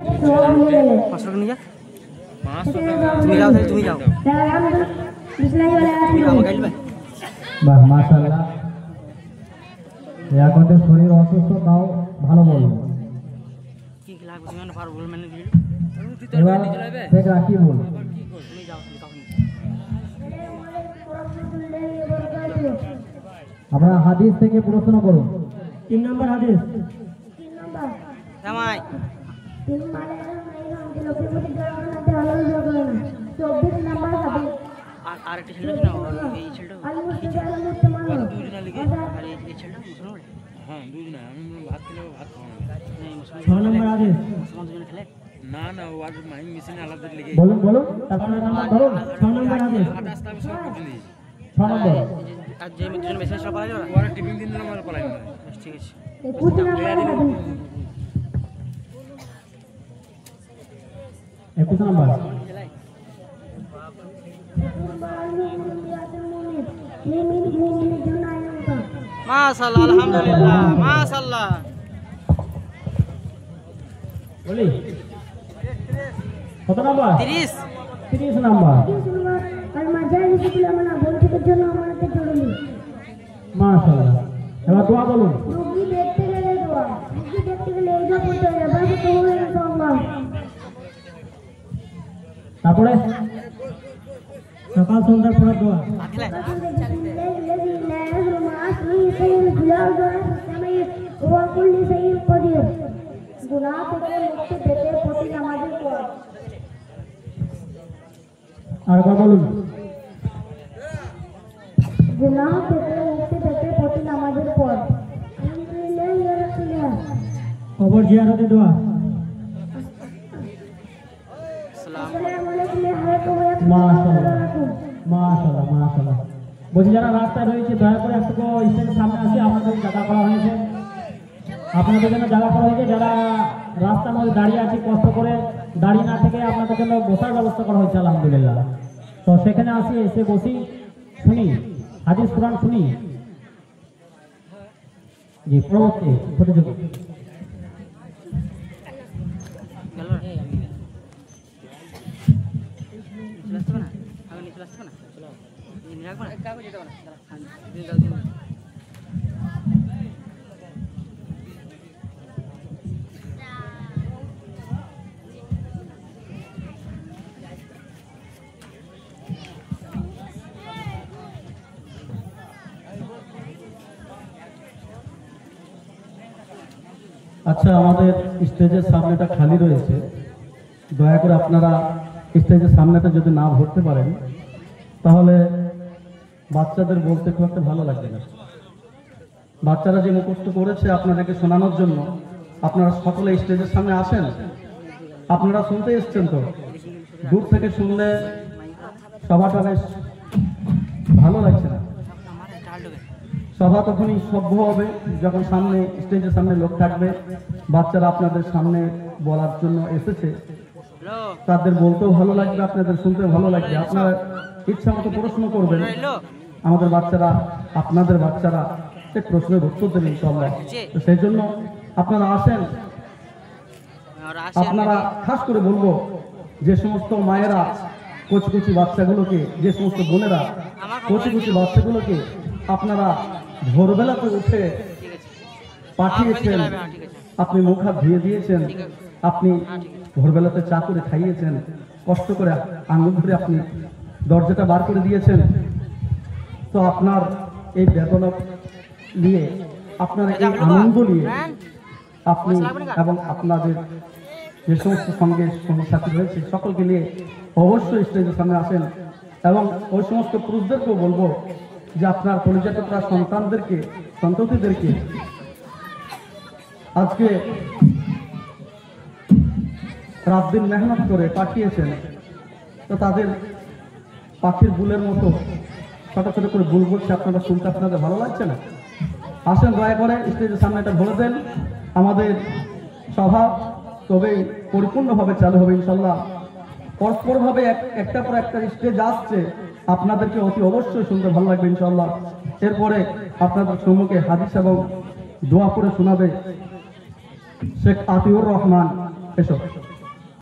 500 নিয়ে যা, তুমি যাও, তাহলে তুমি যাও। বাহ, মাশাআল্লাহ। এখন তো শরীর অসুস্থ, তাও ভালো বলবো। কি লাগবে তুমি না পারো বল মানে দিল। এবার ঠিক রাখি বল। তুমি যাও, তুমি আমরা হাদিস থেকে প্রশ্ন করুন। 3 নম্বর হাদিস। জামাই আর একটা ছেলে আছে না, এই ছেলেটা দুজন লিখে আর এই ছেলেটা মুসলমান বলে। হ্যাঁ দুজন, আমি ভাত খেলে ভাত খাওয়া এই মুসলমান 6 নম্বর হাদিস। মুসলমান দুজন খেলে না না, ও আর মাইং মেশিনে আলাদা লিখে বলুন বলুন, তারপর নাম্বার ধরুন। 6 নম্বর হাদিস। আটাশটা আমি সব করতে দিয়েছি। 6 নম্বর। আর যে দুজন মেসেজ সব পাওয়া যাবে। ও আর টিফিন দিন দিলাম আর পালাই না। ঠিক আছে। 21 নম্বর মাশাআল্লাহ, আলহামদুলিল্লাহ, মাশাআল্লাহ। বলি কত নম্বর? 30 30 নম্বর। মাশাআল্লাহ। এবার দোয়া বলুন। তারপরে সকাল সন্ধ্যার পরে দোয়া। আর একবার বলুন। गुनाह থেকে মুক্তি পেতে প্রতি নামাজের পর আলহামদুলিল্লাহ ইয়া রাসূলুল্লাহ কবর জিয়ারতে দোয়া। আসসালামু আলাইকুম ইয়া হায়াতুল্লাহ। মাশাআল্লাহ মাশাআল্লাহ মাশাআল্লাহ। বলছি যারা রাস্তায় রয়েছে দয়া করে একটু স্টেজের সামনে আসে, আপনাদের জায়গা করা হয়েছে, আপনাদের জন্য জায়গা করা হয়েছে। যারা রাস্তার মধ্যে দাঁড়িয়ে আছে কষ্ট করে দাঁড়িয়ে না থেকে আপনাদের জন্য বসার ব্যবস্থা করা হয়েছে আলহামদুলিল্লাহ। তো সেখানে আসি, এসে বসি, শুনি হাদিস কোরআন শুনি। জি, পরবর্তী প্রতিযোগী আচ্ছা, আমাদের স্টেজের সামনেটা খালি রয়েছে, দয়া করে আপনারা স্টেজের সামনেটা যদি না ভরতে পারেন তাহলে বাচ্চাদের বলতে খুব একটা ভালো লাগবে না। বাচ্চারা যে মুখস্থ করেছে আপনাদেরকে শোনানোর জন্য, আপনারা সকলে স্টেজের সামনে আসেন। আপনারা শুনতে এসছেন, তো দূর থেকে শুনলে সভাটা বেশ ভালো লাগছে না। সভা তখনই সভ্য হবে যখন সামনে স্টেজের সামনে লোক থাকবে। বাচ্চারা আপনাদের সামনে বলার জন্য এসেছে, তাদের বলতেও ভালো লাগবে, আপনাদের শুনতেও ভালো লাগবে। আপনারা ইচ্ছা মতো প্রশ্ন করবেন, আমাদের বাচ্চারা, আপনাদের বাচ্চারা সে প্রশ্নের উত্তর দেবেন ইনশাআল্লাহ। তো সেই জন্য আপনারা আসেন। আপনারা খাস করে বলবো, যে সমস্ত মায়েরা কচি কচি বাচ্চাগুলোকে, যে সমস্ত বোনেরা কচি কচি বাচ্চাগুলোকে আপনারা ভোরবেলাতে উঠে পাঠিয়েছেন, আপনি মুখ হাত ধুয়ে দিয়েছেন, আপনি ভোরবেলাতে চা করে খাইয়েছেন, কষ্ট করে আঙুল ধরে আপনি দরজাটা বার করে দিয়েছেন, তো আপনার এই বেদনা নিয়ে, আপনার এই আনন্দ নিয়ে আপনি এবং আপনাদের যে সমস্ত সঙ্গে সাথী রয়েছে সকলকে নিয়ে অবশ্যই স্টেজের সামনে আসেন। এবং ওই সমস্ত পুরুষদেরকেও বলবো যে আপনার কলিজাটুকরা সন্তানদেরকে, সন্ততিদেরকে আজকে রাত দিন মেহনত করে পাঠিয়েছেন, তো তাদের পাখির বুলের মতো ছোট ছোট করে বুল বলছে, আপনারা শুনতে আপনাদের ভালো লাগছে না? আসেন, দয়া করে স্টেজের সামনে এটা বলে দেন। আমাদের সভা তবেই পরিপূর্ণভাবে চালু হবে ইনশাল্লাহ। পরস্পরভাবে একটা পর একটা স্টেজ আসছে, আপনাদেরকে অতি অবশ্যই শুনতে ভালো লাগবে ইনশাল্লাহ। এরপরে আপনাদের সম্মুখে হাদিস এবং দোয়া করে শোনাবে শেখ আতিউর রহমান। এসব